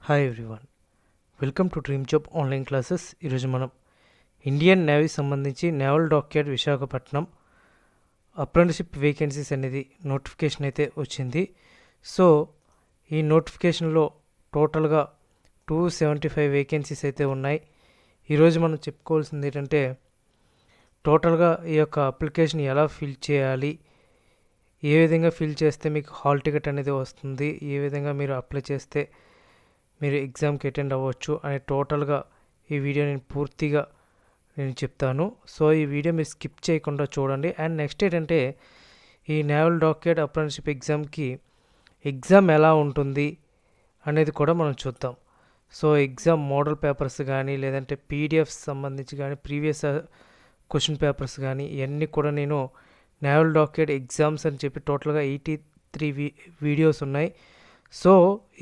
Hi everyone, welcome to Dreamjob online classes. ఈరోజు మనం Indian navy సంబంధించి naval dockyard Visakhapatnam apprenticeship vacancies అనేది notification అయితే వచ్చింది. సో ఈ నోటిఫికేషన్లో టోటల్గా 275 వేకెన్సీస్ అయితే ఉన్నాయి. ఈరోజు మనం చెప్పుకోవాల్సింది ఏంటంటే టోటల్గా ఈ యొక్క అప్లికేషన్ ఎలా ఫిల్ చేయాలి, ఏ విధంగా ఫిల్ చేస్తే మీకు హాల్ టికెట్ అనేది వస్తుంది, ఏ విధంగా మీరు అప్లై చేస్తే మీరు ఎగ్జామ్కి అటెండ్ అవ్వచ్చు అనే టోటల్గా ఈ వీడియో పూర్తిగా చెప్తాను. సో ఈ వీడియో మీరు స్కిప్ చేయకుండా చూడండి. అండ్ నెక్స్ట్ ఏంటంటే ఈ నేవల్ డాక్యార్డ్ అప్రెంటిస్షిప్ ఎగ్జామ్ ఎలా ఉంటుంది అనేది కూడా మనం చూద్దాం. సో ఎగ్జామ్ మోడల్ పేపర్స్ కానీ లేదంటే పీడిఎఫ్స్ సంబంధించి కానీ ప్రీవియస్ క్వశ్చన్ పేపర్స్ కానీ ఇవన్నీ కూడా నేను నేవల్ డాక్యార్డ్ ఎగ్జామ్స్ అని చెప్పి టోటల్గా 83 వీడియోస్ ఉన్నాయి. సో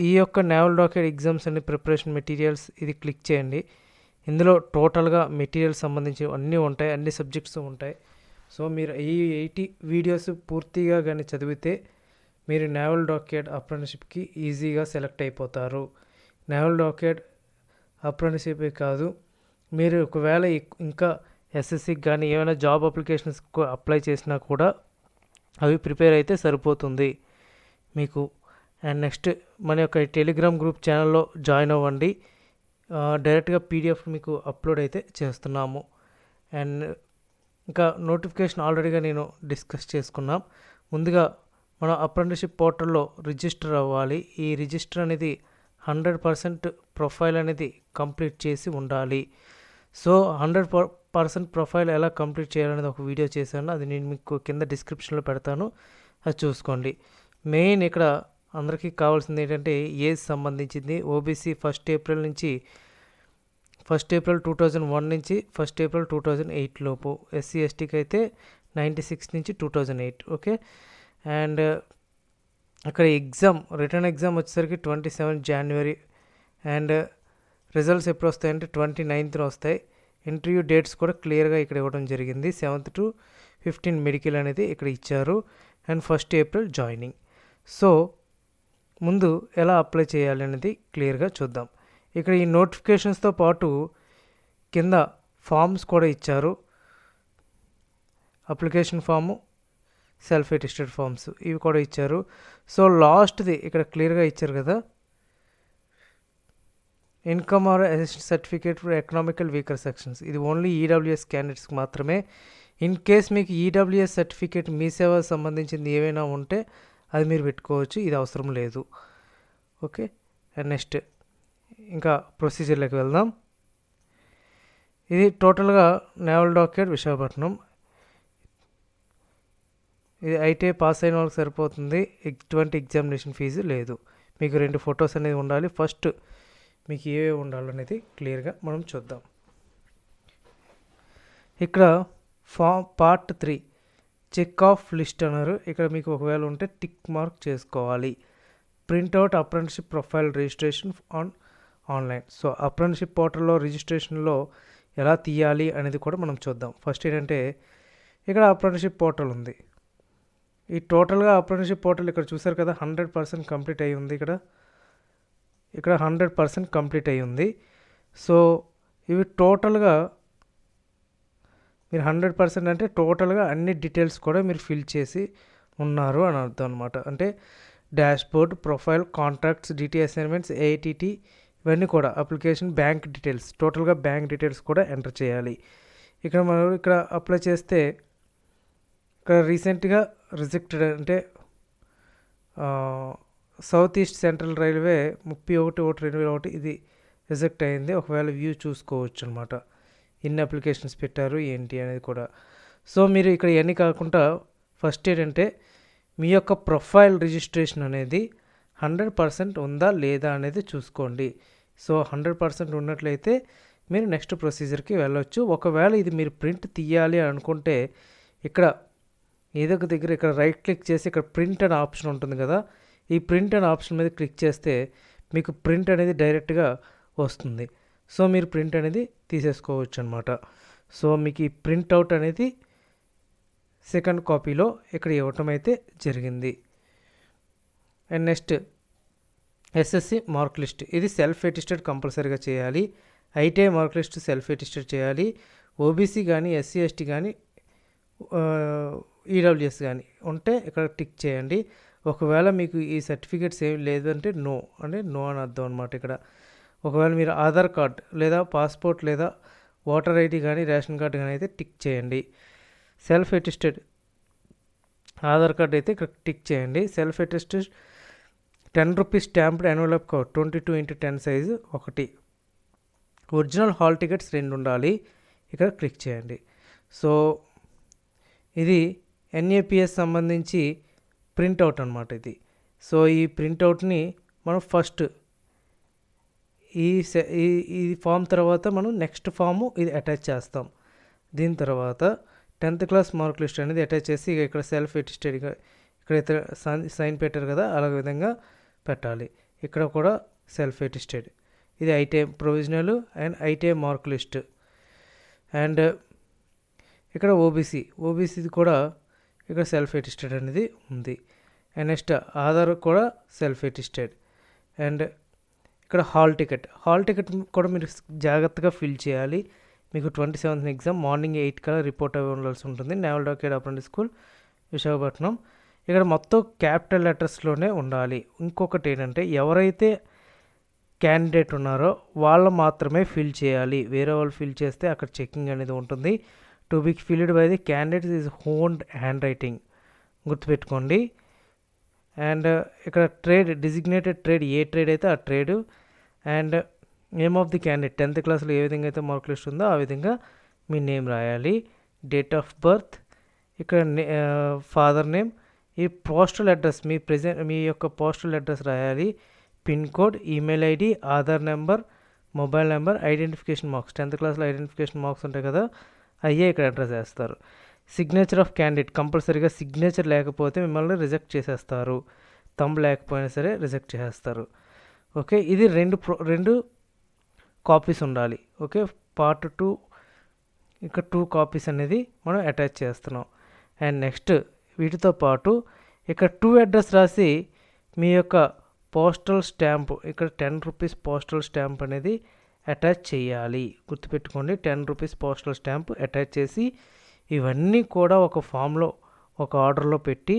ఈ యొక్క నేవల్ డాక్యార్డ్ ఎగ్జామ్స్ అనే ప్రిపరేషన్ మెటీరియల్స్ ఇది క్లిక్ చేయండి. ఇందులో టోటల్గా మెటీరియల్స్ సంబంధించి అన్నీ ఉంటాయి, అన్ని సబ్జెక్ట్స్ ఉంటాయి. సో మీరు ఈ 80 వీడియోస్ పూర్తిగా కానీ చదివితే మీరు నేవల్ డాక్యార్డ్ అప్రెంటిస్షిప్కి ఈజీగా సెలెక్ట్ అయిపోతారు. నేవల్ డాక్యార్డ్ అప్రెంటిస్షిప్ కాదు, మీరు ఒకవేళ ఇంకా ఎస్ఎస్సికి కానీ ఏమైనా జాబ్ అప్లికేషన్స్ అప్లై చేసినా కూడా అవి ప్రిపేర్ అయితే సరిపోతుంది మీకు. అండ్ నెక్స్ట్ మన యొక్క టెలిగ్రామ్ గ్రూప్ ఛానల్లో జాయిన్ అవ్వండి. డైరెక్ట్గా పీడిఎఫ్ మీకు అప్లోడ్ అయితే చేస్తున్నాము. అండ్ ఇంకా నోటిఫికేషన్ ఆల్రెడీగా నేను డిస్కస్ చేసుకున్నాం. ముందుగా మనం అప్రెంటిస్షిప్ పోర్టల్లో రిజిస్టర్ అవ్వాలి. ఈ రిజిస్టర్ అనేది 100% ప్రొఫైల్ అనేది కంప్లీట్ చేసి ఉండాలి. సో 100% ప్రొఫైల్ ఎలా కంప్లీట్ చేయాలనేది ఒక వీడియో చేశాను, అది నేను మీకు కింద డిస్క్రిప్షన్లో పెడతాను, అది చూసుకోండి. మెయిన్ ఇక్కడ అందరికీ కావాల్సింది ఏంటంటే ఏజ్ సంబంధించింది. ఓబీసీ 1 ఏప్రిల్ నుంచి 1 ఏప్రిల్ 2001 నుంచి 1 ఏప్రిల్ 2008 లోపు, ఎస్సీ ఎస్టీకి అయితే 96 నుంచి 2008. ఓకే. అండ్ అక్కడ రిటర్న్ ఎగ్జామ్ వచ్చేసరికి 27 జనవరి. అండ్ రిజల్ట్స్ ఎప్పుడు వస్తాయంటే 29th వస్తాయి. ఇంటర్వ్యూ డేట్స్ కూడా క్లియర్గా ఇక్కడ ఇవ్వడం జరిగింది. 7th to 15 మెడికల్ అనేది ఇక్కడ ఇచ్చారు. And 1 April joining. సో ముందు ఎలా అప్లై చేయాలి అనేది క్లియర్గా చూద్దాం. ఇక్కడ ఈ నోటిఫికేషన్స్తో పాటు కింద ఫామ్స్ కూడా ఇచ్చారు. Application form, self attested forms ఇవి కూడా ఇచ్చారు. సో లాస్ట్ది ఇక్కడ క్లియర్గా ఇచ్చారు కదా, income or assistant certificate for economical weaker sections. ఇది ఓన్లీ ఈడబ్ల్యూఎస్ క్యాండిడేట్స్కి మాత్రమే. ఇన్ కేస్ మీకు ఈడబ్ల్యూఎస్ సర్టిఫికేట్ మీ సేవ సంబంధించింది ఏమైనా ఉంటే అది మీరు పెట్టుకోవచ్చు, ఇది అవసరం లేదు. ఓకే. అండ్ నెక్స్ట్ ఇంకా ప్రొసీజర్లోకి వెళ్దాం. ఇది టోటల్గా నేవల్ డాక్యార్డ్ విశాఖపట్నం. ఇది అయితే పాస్ అయిన వాళ్ళకి సరిపోతుంది, ఎటువంటి ఎగ్జామినేషన్ ఫీజు లేదు. మీకు 2 ఫొటోస్ అనేది ఉండాలి. ఫస్ట్ మీకు ఏవే ఉండాలనేది క్లియర్గా మనం చూద్దాం. ఇక్కడ పార్ట్ 3 చెక్ ఆఫ్ లిస్ట్ అన్నారు. ఇక్కడ మీకు ఒకవేళ ఉంటే టిక్ మార్క్ చేసుకోవాలి. Printout apprenticeship profile registration online. So apprenticeship పోర్టల్లో రిజిస్ట్రేషన్లో ఎలా తీయాలి అనేది కూడా మనం చూద్దాం. ఫస్ట్ ఏంటంటే ఇక్కడ అప్రెంటిస్షిప్ పోర్టల్ ఉంది. ఈ టోటల్గా అప్రెంటిస్షిప్ పోర్టల్ ఇక్కడ చూసారు కదా, 100% కంప్లీట్ అయ్యి ఉంది. ఇక్కడ 100% కంప్లీట్ అయ్యి ఉంది. సో ఇవి టోటల్గా మీరు 100% అంటే టోటల్గా అన్ని డీటెయిల్స్ కూడా మీరు ఫిల్ చేసి ఉన్నారు అని అర్థం అనమాట. అంటే dashboard, profile, contacts, DT assignments, AITT ఇవన్నీ కూడా అప్లికేషన్, బ్యాంక్ డీటెయిల్స్, టోటల్గా బ్యాంక్ డీటెయిల్స్ కూడా ఎంటర్ చేయాలి. మనం ఇక్కడ అప్లై చేస్తే ఇక్కడ రీసెంట్గా రిజెక్టెడ్ అంటే సౌత్ ఈస్ట్ సెంట్రల్ రైల్వే 31/1/2001 ఇది రిజెక్ట్ అయింది. ఒకవేళ వ్యూ చూసుకోవచ్చు అనమాట, ఎన్ని అప్లికేషన్స్ పెట్టారు ఏంటి అనేది కూడా. సో మీరు ఇక్కడ ఇవన్నీ కాకుండా ఫస్ట్ ఏంటంటే మీ యొక్క ప్రొఫైల్ రిజిస్ట్రేషన్ అనేది 100% ఉందా లేదా అనేది చూసుకోండి. సో 100% ఉన్నట్లయితే మీరు నెక్స్ట్ ప్రొసీజర్కి వెళ్ళొచ్చు. ఒకవేళ ఇది మీరు ప్రింట్ తీయాలి అనుకుంటే ఇక్కడ ఏదో ఒక దగ్గర ఇక్కడ రైట్ క్లిక్ చేసి ఇక్కడ ప్రింట్ అనే ఆప్షన్ ఉంటుంది కదా, ఈ ప్రింట్ అనే ఆప్షన్ మీద క్లిక్ చేస్తే మీకు ప్రింట్ అనేది డైరెక్ట్గా వస్తుంది. సో మీరు ప్రింట్ అనేది తీసేసుకోవచ్చు అనమాట. సో మీకు ఈ ప్రింట్అవుట్ అనేది సెకండ్ కాపీలో ఇక్కడ ఇవ్వటం అయితే జరిగింది. And next SSC mark list, ఇది సెల్ఫ్ అటెస్టెడ్ కంపల్సరీగా చేయాలి. ITI mark list self attested చేయాలి. ఓబీసీ కానీ ఎస్సీ ఎస్టీ కానీ ఈడబ్ల్యూఎస్ కానీ ఉంటే ఇక్కడ టిక్ చేయండి. ఒకవేళ మీకు ఈ సర్టిఫికేట్స్ ఏమి లేదంటే నో అని అర్థం అనమాట. ఇక్కడ ఒకవేళ మీరు ఆధార్ కార్డ్ లేదా పాస్పోర్ట్ లేదా ఓటర్ ఐడి కానీ రేషన్ కార్డు కానీ అయితే టిక్ చేయండి. సెల్ఫ్ అటెస్టెడ్ ఆధార్ కార్డ్ అయితే ఇక్కడ టిక్ చేయండి. Self attested 10 rupees stamped envelope cover 22x10 size 1. Original hall tickets 2 ఉండాలి. ఇక్కడ క్లిక్ చేయండి. సో ఇది ఎన్ఏపిఎస్ సంబంధించి ప్రింట్అవుట్ అనమాట ఇది. సో ఈ ప్రింట్అవుట్ని మనం ఫస్ట్ ఈ ఫామ్ తర్వాత మనం నెక్స్ట్ ఫాము ఇది అటాచ్ చేస్తాం. దీని తర్వాత 10th క్లాస్ మార్క్ లిస్ట్ అనేది అటాచ్ చేసి ఇక్కడ సెల్ఫ్ అటెస్టెడ్ ఇక్కడైతే సైన్ పెట్టారు కదా అలాగే విధంగా పెట్టాలి. ఇక్కడ కూడా సెల్ఫ్ అటెస్టెడ్, ఇది ITI provisional and ITI mark list. And ఇక్కడ ఓబీసీది కూడా ఇక్కడ సెల్ఫ్ అటెస్టెడ్ అనేది ఉంది. అండ్ నెక్స్ట్ ఆధార్ కూడా సెల్ఫ్ అటెస్టెడ్. అండ్ ఇక్కడ హాల్ టికెట్ కూడా మీరు జాగ్రత్తగా ఫిల్ చేయాలి. మీకు 27th ఎగ్జామ్ మార్నింగ్ 8 కల్లా రిపోర్ట్ అవి ఉండాల్సి ఉంటుంది. Naval dockyard apprentice school Visakhapatnam. ఇక్కడ మొత్తం క్యాపిటల్ లెటర్స్లోనే ఉండాలి. ఇంకొకటి ఏంటంటే ఎవరైతే క్యాండిడేట్ ఉన్నారో వాళ్ళు మాత్రమే ఫిల్ చేయాలి. వేరే వాళ్ళు ఫిల్ చేస్తే అక్కడ చెకింగ్ అనేది ఉంటుంది. To be filled by the candidate is own hand writing, గుర్తుపెట్టుకోండి. అండ్ ఇక్కడ ట్రేడ్ డిజిగ్నేటెడ్ ట్రేడ్, ఏ ట్రేడ్ అయితే ఆ trade. And name of the candidate 10th క్లాస్లో ఏ విధంగా అయితే మార్క్ లిస్ట్ ఉందో ఆ విధంగా మీ నేమ్ రాయాలి. డేట్ ఆఫ్ బర్త్, ఇక్కడ ఫాదర్ నేమ్, ఈ పోస్టల్ అడ్రస్ మీ యొక్క పోస్టల్ అడ్రస్ రాయాలి. Pin code, email ID, Aadhaar number, mobile number, identification marks 10th క్లాస్లో ఐడెంటిఫికేషన్ మార్క్స్ ఉంటాయి కదా అయ్యే ఇక్కడ అడ్రస్ వేస్తారు. సిగ్నేచర్ ఆఫ్ క్యాండిడేట్, కంపల్సరీగా సిగ్నేచర్ లేకపోతే మిమ్మల్ని రిజెక్ట్ చేసేస్తారు. థంబ్ లేకపోయినా సరే రిజెక్ట్ చేసేస్తారు. ఓకే, ఇది రెండు కాపీస్ ఉండాలి. ఓకే, పార్ట్ 2 ఇక్కడ 2 కాపీస్ అనేది మనం అటాచ్ చేస్తున్నాం. అండ్ నెక్స్ట్ వీటితో పాటు ఇక్కడ 2 అడ్రస్ రాసి మీ యొక్క పోస్టల్ స్టాంప్, ఇక్కడ 10 రూపీస్ పోస్టల్ స్టాంప్ అనేది అటాచ్ చేయాలి. గుర్తుపెట్టుకోండి, 10 రూపీస్ పోస్టల్ స్టాంప్ అటాచ్ చేసి ఇవన్నీ కూడా ఒక ఫామ్లో ఒక ఆర్డర్లో పెట్టి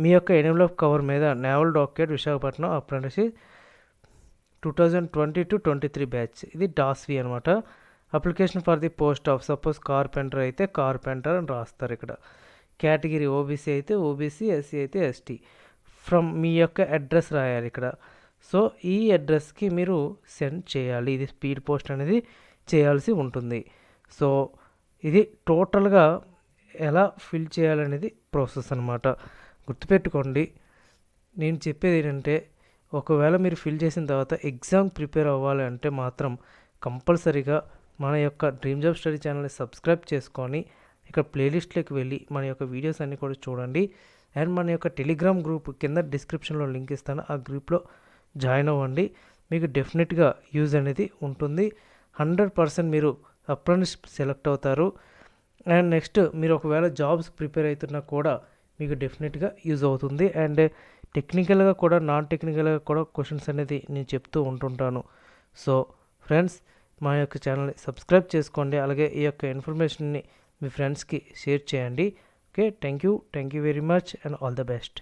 మీ యొక్క ఎన్వలప్ కవర్ మీద naval dockyard Visakhapatnam apprenticeship 2020-23 batch, ఇది డాస్వి అనమాట. Application for the post of, suppose carpenter అయితే కార్పెంటర్ అని రాస్తారు. ఇక్కడ కేటగిరీ ఓబీసీ అయితే ఓబీసీ, ఎస్సీ అయితే ఎస్టీ. ఫ్రమ్ మీ యొక్క అడ్రస్ రాయాలి ఇక్కడ. సో ఈ అడ్రస్కి మీరు సెండ్ చేయాలి. ఇది స్పీడ్ పోస్ట్ అనేది చేయాల్సి ఉంటుంది. సో ఇది టోటల్గా ఎలా ఫిల్ చేయాలనేది ప్రాసెస్ అనమాట. గుర్తుపెట్టుకోండి, నేను చెప్పేది ఏంటంటే ఒకవేళ మీరు ఫిల్ చేసిన తర్వాత ఎగ్జామ్ ప్రిపేర్ అవ్వాలి అంటే మాత్రం కంపల్సరీగా మన యొక్క డ్రీమ్ జాబ్ స్టడీ ఛానల్ని సబ్స్క్రైబ్ చేసుకొని ఇక్కడ ప్లేలిస్ట్లోకి వెళ్ళి మన యొక్క వీడియోస్ అన్నీ కూడా చూడండి. అండ్ మన యొక్క టెలిగ్రామ్ గ్రూప్ కింద డిస్క్రిప్షన్లో లింక్ ఇస్తాను, ఆ గ్రూప్లో జాయిన్ అవ్వండి. మీకు డెఫినెట్గా యూజ్ అనేది ఉంటుంది. 100% మీరు అప్రెంటిస్షిప్ సెలెక్ట్ అవుతారు. అండ్ నెక్స్ట్ మీరు ఒకవేళ జాబ్స్ ప్రిపేర్ అవుతున్నా కూడా మీకు డెఫినెట్గా యూజ్ అవుతుంది. అండ్ టెక్నికల్గా కూడా నాన్ టెక్నికల్గా కూడా క్వశ్చన్స్ అనేది నేను చెప్తూ ఉంటుంటాను. సో ఫ్రెండ్స్, మా యొక్క ఛానల్ని సబ్స్క్రైబ్ చేసుకోండి. అలాగే ఈ యొక్క ఇన్ఫర్మేషన్ని మీ ఫ్రెండ్స్కి షేర్ చేయండి. Okay, thank you very much and all the best.